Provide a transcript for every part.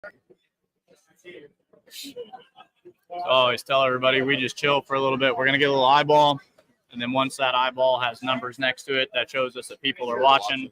I always tell everybody we just chill for a little bit. We're going to get a little eyeball, and then once that eyeball has numbers next to it, that shows us that people are watching.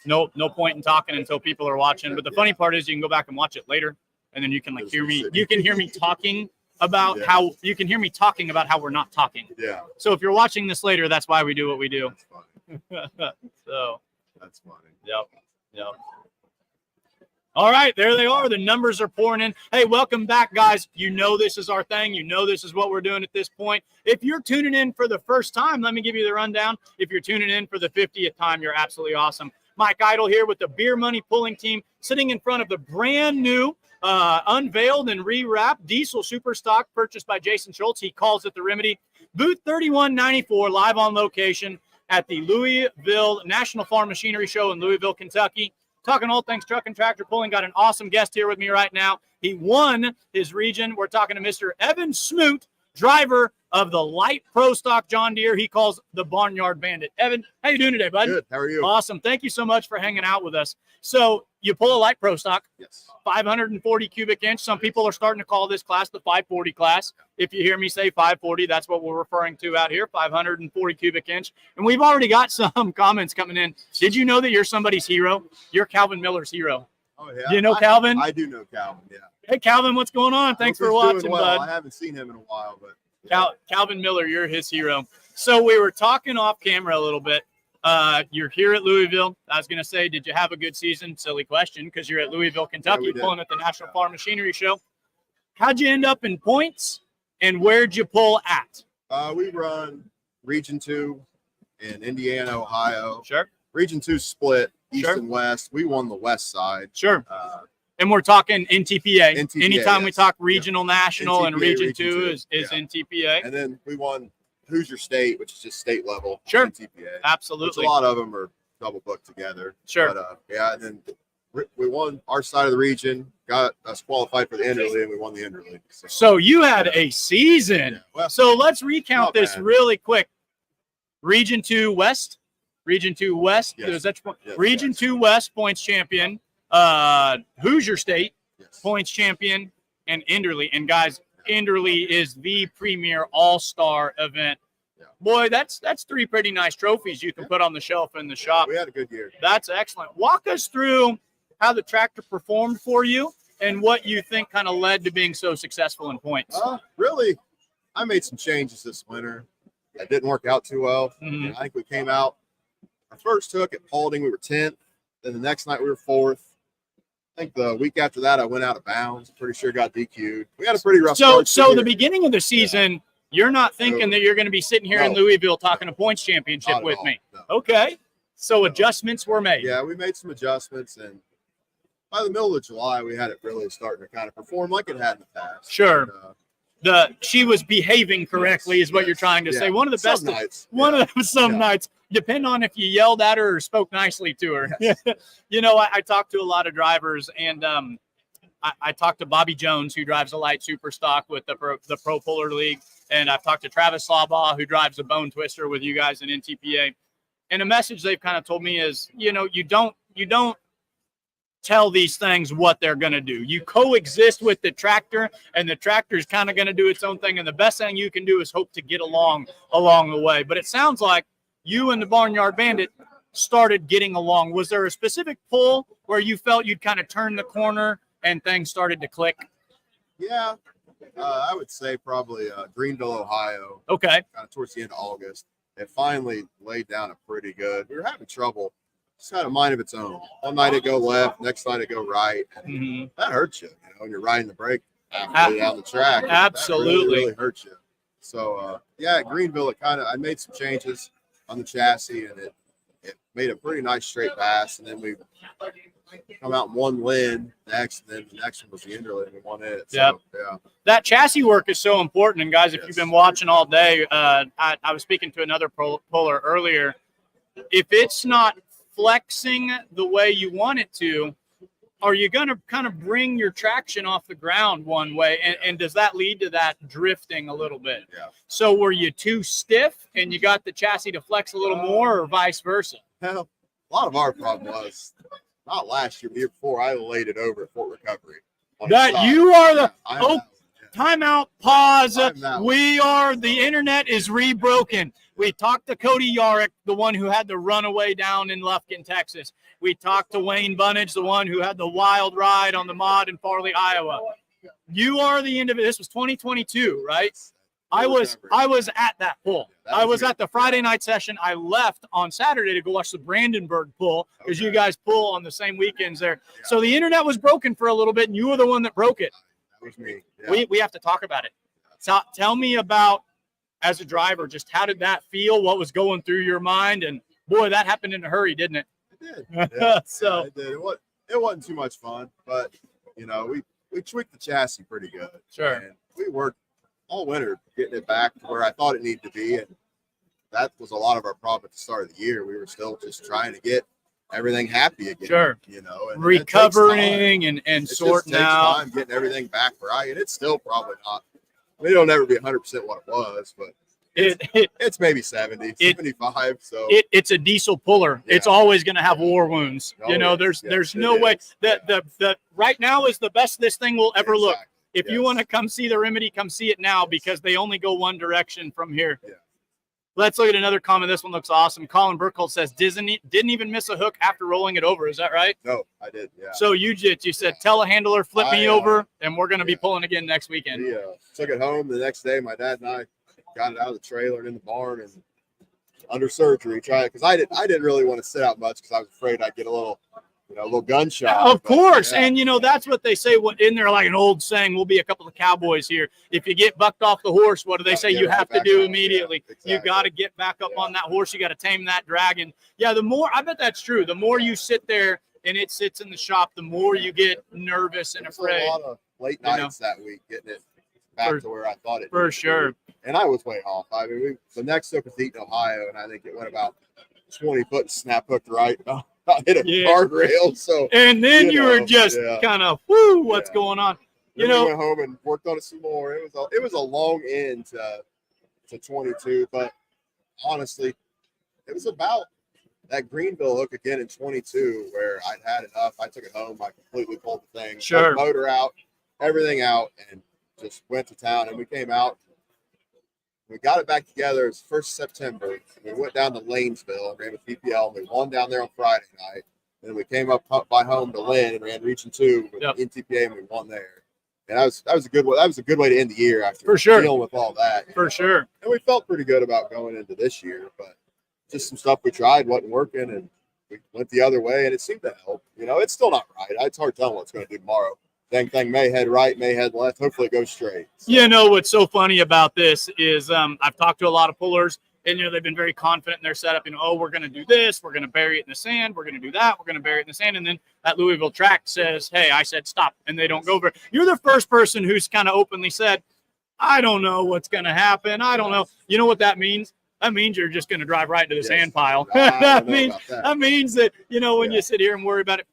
No point in talking until people are watching. But the funny part is you can go back and watch it later, and then you can hear me. You can hear me talking about how we're not talking. Yeah. So if you're watching this later, that's why we do what we do. That's funny. So that's funny. Yep. All right, there they are. The numbers are pouring in. Hey, welcome back, guys. You know this is our thing. You know this is what we're doing at this point. If you're tuning in for the first time, let me give you the rundown. If you're tuning in for the 50th time, you're absolutely awesome. Mike Idle here with the Beer Money Pulling Team, sitting in front of the brand new, unveiled and rewrapped diesel super stock purchased by Jason Schultz. He calls it the Remedy. Booth 3194, live on location at the Louisville National Farm Machinery Show in Louisville, Kentucky. Talking all things truck and tractor pulling. Got an awesome guest here with me right now. He won his region. We're talking to Mr. Evan Smoot, driver of the light pro stock John Deere he calls the Barnyard Bandit. Evan, how you doing today, bud? Good. How are you? Awesome. Thank you so much for hanging out with us. So you pull a light pro stock. Yes. 540 cubic inch. Some people are starting to call this class the 540 class. If you hear me say 540, that's what we're referring to out here, 540 cubic inch. And we've already got some comments coming in. Did you know that you're somebody's hero? You're Calvin Miller's hero. Oh, yeah. Do you know Calvin? I do know Calvin, yeah. Hey, Calvin, what's going on? Thanks for watching, bud. I haven't seen him in a while, but. Yeah. Calvin Miller, you're his hero. So we were talking off camera a little bit. You're here at Louisville. I was going to say, did you have a good season? Silly question, because you're at Louisville, Kentucky, pulling at the National Farm Machinery Show. How'd you end up in points, and where'd you pull at? We run Region 2 in Indiana, Ohio. Sure. Region 2 split, East and West. We won the West side. Sure. And we're talking NTPA. Anytime we talk regional, national, NTPA, and Region 2 is NTPA. And then we won Hoosier State, which is just state level. Sure. NTPA. Absolutely. Which a lot of them are double booked together. Sure. But, and then we won our side of the region, got us qualified for the Interleague, and we won the Interleague. So you had a season. Yeah, well, so let's recount this really quick. Region 2 West. Region 2 West. Yes. Region 2 West points champion. Hoosier State points champion, and Enderley. And guys, Enderley is the premier all-star event. Yeah. Boy, that's three pretty nice trophies you can put on the shelf in the shop. We had a good year. That's excellent. Walk us through how the tractor performed for you and what you think kind of led to being so successful in points. Really, I made some changes this winter that didn't work out too well. Mm-hmm. I think we came out, our first hook at Paulding, we were 10th. Then the next night we were 4th. I think the week after that I went out of bounds. Pretty sure got DQ'd. We had a pretty rough start. So the beginning of the season, you're not thinking that you're going to be sitting here in Louisville talking a points championship with me. No. Okay. So adjustments were made. Yeah, we made some adjustments, and by the middle of July, we had it really starting to kind of perform like it had in the past. Sure. And, she was behaving correctly is what you're trying to say. One of the best nights. Nights, depend on if you yelled at her or spoke nicely to her. Yes. You know, I talked to a lot of drivers, and I talked to Bobby Jones, who drives a light super stock with the Pro Puller League, and I've talked to Travis Slaubaugh, who drives a Bone Twister with you guys in NTPA. And a message they've kind of told me is, you know, you don't tell these things what they're going to do. You coexist with the tractor, and the tractor is kind of going to do its own thing. And the best thing you can do is hope to get along the way. But it sounds like you and the Barnyard Bandit started getting along. Was there a specific pull where you felt you'd kind of turn the corner and things started to click? Yeah, I would say probably Greenville, Ohio. Okay. Kind of towards the end of August. It finally laid down a pretty good. We were having trouble. It's had a mind of its own. One night it go left, next night it go right. Mm-hmm. That hurts you, when you're riding the brake halfway down the track. Absolutely. That really hurts you. So, at Greenville, I made some changes on the chassis, and it made a pretty nice straight pass. And then we come out and won Lynn next, and then the next one was the Interley, and we won it. So, yeah. That chassis work is so important. And, guys, if you've been watching all day, I was speaking to another puller earlier. If it's not flexing the way you want it to, are you going to kind of bring your traction off the ground one way? And does that lead to that drifting a little bit? Yeah. So were you too stiff and you got the chassis to flex a little more, or vice versa? Well, a lot of our problem was not last year, the year before, I laid it over at Fort Recovery. That you are the yeah, timeout, pause. The internet is rebroken. We talked to Cody Yarrick, the one who had the runaway down in Lufkin, Texas. We talked to Wayne Bunnage, the one who had the wild ride on the mod in Farley, Iowa. You are the individual. This was 2022, right? I was at that pull. I was at the Friday night session. I left on Saturday to go watch the Brandenburg pull because you guys pull on the same weekends there. Yeah. So the internet was broken for a little bit, and you were the one that broke it. That was me. Yeah. We have to talk about it. So tell me about, as a driver, just how did that feel? What was going through your mind? And boy, that happened in a hurry, didn't it? It did. Yeah. So it did. It wasn't too much fun, but we tweaked the chassis pretty good. Sure. And we worked all winter getting it back to where I thought it needed to be, and that was a lot of our problem at the start of the year. We were still just trying to get everything happy again. Sure. And recovering and sorting out, time getting everything back right, and it's still probably not. I mean, it'll never be 100% what it was, but it's maybe 70, 75. So it's a diesel puller. Yeah. It's always going to have war wounds. There's no way that right now is the best this thing will ever look. If you want to come see the Remedy, come see it now because they only go one direction from here. Yeah. Let's look at another comment. This one looks awesome. Colin Burkholz says, didn't even miss a hook after rolling it over. Is that right? No, I did, yeah. So you said, tell a handler, flip me over, and we're going to be pulling again next weekend. We took it home the next day. My dad and I got it out of the trailer and in the barn and under surgery. Because I didn't really want to sit out much because I was afraid I'd get a little gunshot. Of course. Yeah. And, that's what they say in there, like an old saying, we'll be a couple of cowboys here. If you get bucked off the horse, what do they say? You have to do immediately. Yeah, exactly. You got to get back up on that horse. You got to tame that dragon. Yeah, I bet that's true. The more you sit there and it sits in the shop, the more you get nervous and afraid. A lot of late nights that week getting it back to where I thought it for sure. And I was way off. I mean, the next hook was Eaton, Ohio, and I think it went about 20 foot and snap hooked right. I hit a guardrail, so and then you were just kind of what's going on? We went home and worked on it some more. It was a long end to 22, but honestly, it was about that Greenville hook again in 22 where I'd had enough. I took it home. I completely pulled the thing, sure, pulled the motor out, everything out, and just went to town. And we came out. We got it back together. It was 1st September. We went down to Lanesville and ran with PPL. And we won down there on Friday night. And then we came up by home to Lynn and ran Region 2 with NTPA, and we won there. And that was a good one. That was a good way to end the year after dealing with all that. For sure. And we felt pretty good about going into this year, but just some stuff we tried wasn't working, and we went the other way, and it seemed to help. It's still not right. It's hard telling what it's going to do tomorrow. Dang thing may head right, may head left. Hopefully it goes straight. So. What's so funny about this is I've talked to a lot of pullers, and they've been very confident in their setup. We're going to do this. We're going to bury it in the sand. We're going to do that. We're going to bury it in the sand. And then that Louisville track says, hey, I said stop, and they don't go over it. You're the first person who's kind of openly said, I don't know what's going to happen. I don't know. You know what that means? That means you're just going to drive right into the sand pile. that means that, when you sit here and worry about it.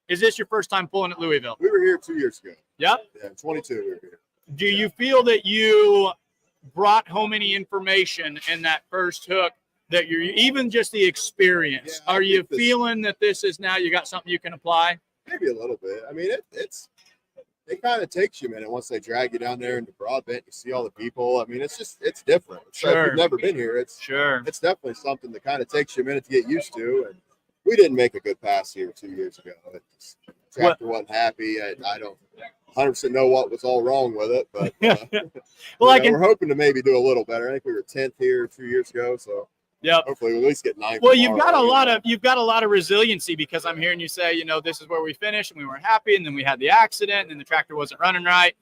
Is this your first time pulling at Louisville? We were here 2 years ago. Yep. Yeah, 22 we were here. Do you feel that you brought home any information in that first hook that you're even just the experience? Are you feeling that this is now you got something you can apply? Maybe a little bit. I mean, it kind of takes you a minute once they drag you down there into Broadbent. You see all the people. I mean, it's different. So if you've never been here, it's definitely something that kind of takes you a minute to get used to. And we didn't make a good pass here 2 years ago. The tractor wasn't happy. I don't 100% know what was all wrong with it, but we're hoping to maybe do a little better. I think we were 10th here 2 years ago, so hopefully we'll at least get 9th. Well, you've got a lot of resiliency because I'm hearing you say, this is where we finished and we weren't happy, and then we had the accident, and then the tractor wasn't running right.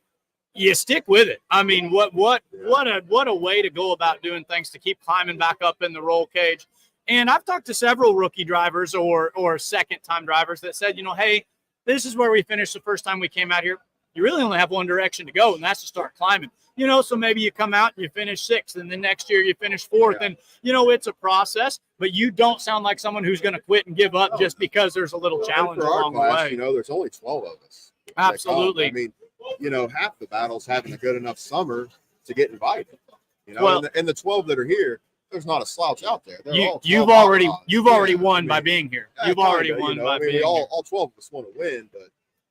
You stick with it. I mean, what a way to go about doing things to keep climbing back up in the roll cage. And I've talked to several rookie drivers or second-time drivers that said, hey, this is where we finished the first time we came out here. You really only have one direction to go, and that's to start climbing. So maybe you come out and you finish 6th, and then next year you finish 4th. Yeah. And, it's a process, but you don't sound like someone who's going to quit and give up just because there's a little challenge along the way. There's only 12 of us. Absolutely. I mean, half the battle's having a good enough summer to get invited. And the 12 that are here, there's not a slouch out there. You've already won by being here. You've already won by being here. All 12 of us want to win, but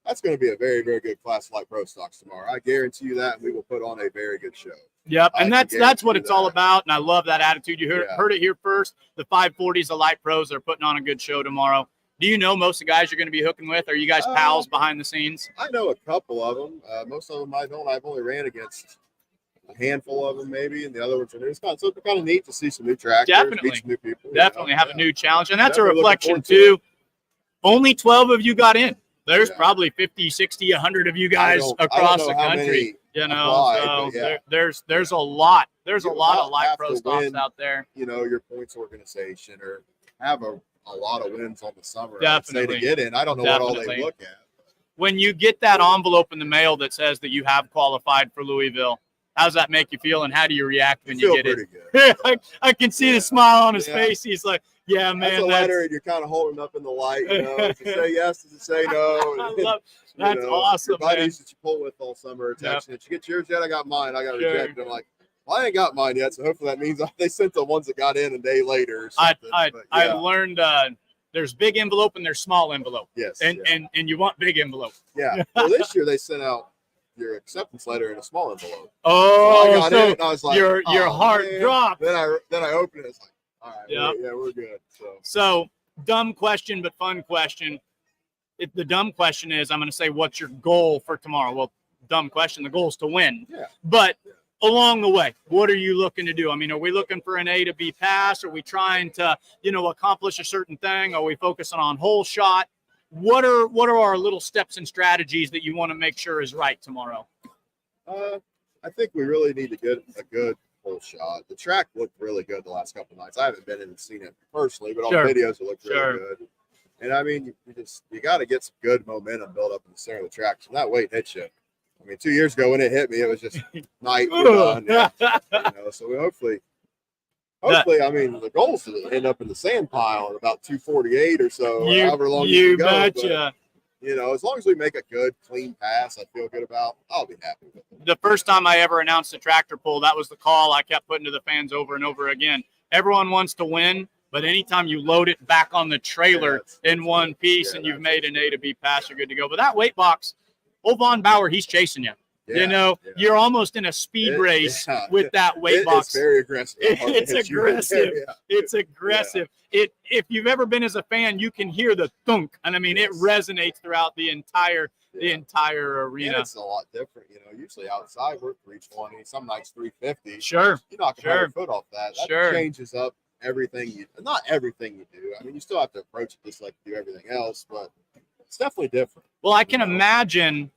that's going to be a very, very good class of light pro stocks tomorrow. I guarantee you that, and we will put on a very good show. Yep, and that's what it's all about, and I love that attitude. You heard it here first. The 540s, the light pros, are putting on a good show tomorrow. Do you know most of the guys you're going to be hooking with? Are you guys pals behind the scenes? I know a couple of them. Most of them I don't. I've only ran against a handful of them, maybe, and the other ones are new. It's kind of neat to see some new tractors, meet some new people. Definitely have a new challenge, and that's a reflection too. Only 12 of you got in. There's probably 50, 60, 100 of you guys across the country. There's a lot. There's a lot of light pro stocks out there. Your points organization or have a lot of wins on the summer. Definitely to get in. I don't know what all they look at. When you get that envelope in the mail that says that you have qualified for Louisville, how does that make you feel, and how do you react when you get it? Good. I can see the smile on his face. He's like, "Yeah, man." That's a letter, and you're kind of holding up in the light. Does it say yes? Does it say no? That's awesome, your buddies that you pull with all summer are texting. Did you get yours yet? I got mine. I got rejected. I'm like, well, I ain't got mine yet, so hopefully that means they sent the ones that got in a day later. Or something. I learned there's big envelope and there's small envelope. Yes, and you want big envelope. Yeah. Well, this year they sent out your acceptance letter in a small envelope. Oh, so I got it, and I was like, your heart dropped. Then I opened it. It's like, all right, we're good. So dumb question, but fun question. The dumb question is, I'm going to say, what's your goal for tomorrow? Well, dumb question. The goal is to win. Yeah. But along the way, what are you looking to do? I mean, are we looking for an A to B pass? Are we trying to, accomplish a certain thing? Are we focusing on whole shot? What are our little steps and strategies that you want to make sure is right tomorrow? I think we really need to get a good whole shot. The track looked really good the last couple of nights. I haven't been in and seen it personally, but on videos it looked really good. And I mean, you got to get some good momentum built up in the center of the track. So that weight hits you. I mean, 2 years ago when it hit me, it was just night. So we hopefully, I mean, the goal is to end up in the sand pile at about 248 or so, however long you can go. Betcha. But, as long as we make a good, clean pass, I feel good about, I'll be happy with it. The first time I ever announced a tractor pull, that was the call I kept putting to the fans over and over again. Everyone wants to win, but anytime you load it back on the trailer in one piece and you've made an A to B pass, you're good to go. But that weight box, old Von Bauer, he's chasing you. You're almost in a speed race with that weight box. It's very aggressive. It's aggressive. It's aggressive. If you've ever been as a fan, you can hear the thunk, and I mean it resonates throughout the entire arena. And it's a lot different, Usually outside we're 320, some nights 350. Sure. You knock 100 foot off that. That changes up everything. Not everything you do. I mean, you still have to approach it just like you do everything else, but it's definitely different. Well, I can imagine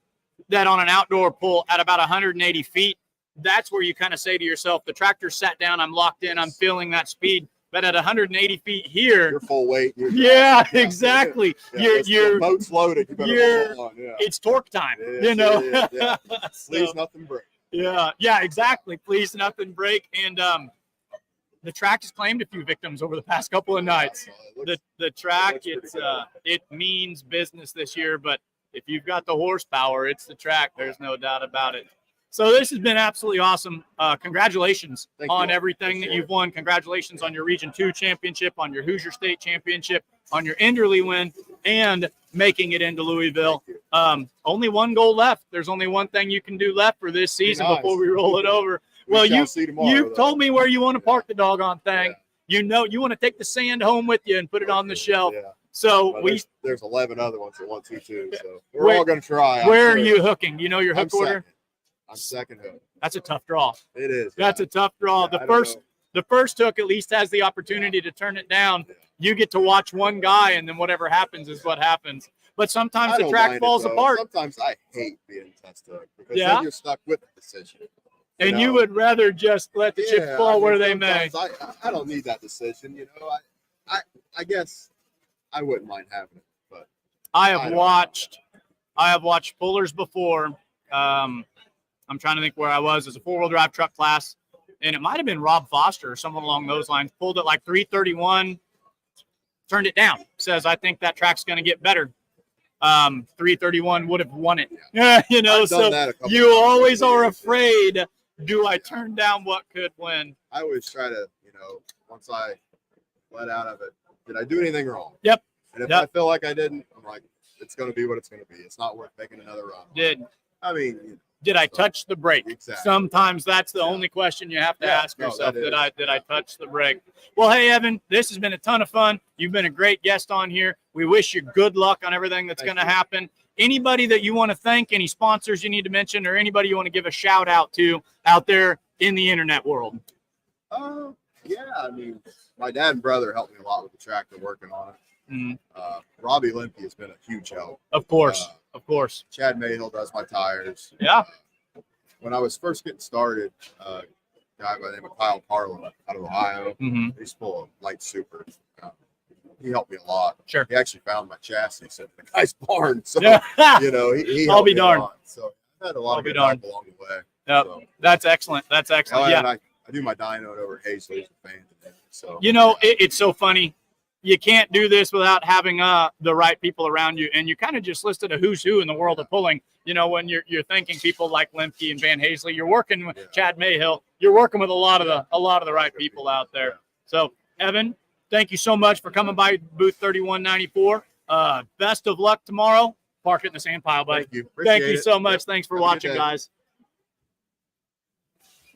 that on an outdoor pull at about 180 feet, that's where you kind of say to yourself, the tractor sat down, I'm locked in, I'm feeling that speed. But at 180 feet here, you're full weight. Exactly. Your boat's loaded. You better hold on. It's torque time. Please nothing break. Yeah, exactly. Please nothing break. And the track has claimed a few victims over the past couple of nights. The track, it means business this year, but if you've got the horsepower, it's the track. There's no doubt about it. So this has been absolutely awesome. Congratulations on everything that you've won. Congratulations on your Region 2 championship, on your Hoosier State championship, on your Enderley win, and making it into Louisville. Only one goal left. There's only one thing you can do left for this season before we roll it over. Well, you told me where you want to park the doggone thing. You want to take the sand home with you and put it on the shelf. So there's 11 other ones that want to too. So we're all going to try. Where are you hooking? Do you know your hook order? I'm second hook. That's a tough draw. It is. That's a tough draw. The first hook at least has the opportunity to turn it down. You get to watch one guy, and then whatever happens is what happens. But sometimes the track falls apart. Sometimes I hate being test hook because then you're stuck with the decision. And you would rather just let the chips fall where they may. I don't need that decision. I guess I wouldn't mind having it, but I have watched pullers before. I'm trying to think where I was. It was a 4-wheel drive truck class, and it might have been Rob Foster or someone along those lines. Pulled it like 331, turned it down. Says, I think that track's going to get better. 331 would have won it. So you always are afraid, do I turn down what could win? I always try to, once I let out of it, did I do anything wrong? Yep. And if I feel like I didn't, I'm like, it's going to be what it's going to be. It's not worth making another run. I mean, did I touch the brake? Exactly. Sometimes that's the only question you have to ask yourself. Did I touch the brake? Well, hey, Evan, this has been a ton of fun. You've been a great guest on here. We wish you good luck on everything that's going to happen. Anybody that you want to thank, any sponsors you need to mention, or anybody you want to give a shout out to out there in the internet world? Yeah, I mean, my dad and brother helped me a lot with the tractor working on it. Robbie Limpy has been a huge help. Of course. Chad Mayhill does my tires. Yeah. When I was first getting started, a guy by the name of Kyle Carlin out of Ohio, he's full of light super. He helped me a lot. Sure. He actually found my chassis in the guy's barn. So, you know, he I'll helped be me darned. a lot. So I had a lot of good help along the way. Yep. So, That's excellent. Yeah. And I do my dyno over at Hazley's fan. So you know, it's so funny. You can't do this without having the right people around you, and you kind of just listed a who's who in the world of pulling. You know, when you're thanking people like Lemke and Van Hazley, you're working with Chad Mayhill. You're working with a lot of the right people out there. So, Evan, thank you so much for coming by booth 3194. Best of luck tomorrow. Park it in the sand pile, buddy. Thank you. Thank you so much. Thanks for watching, guys.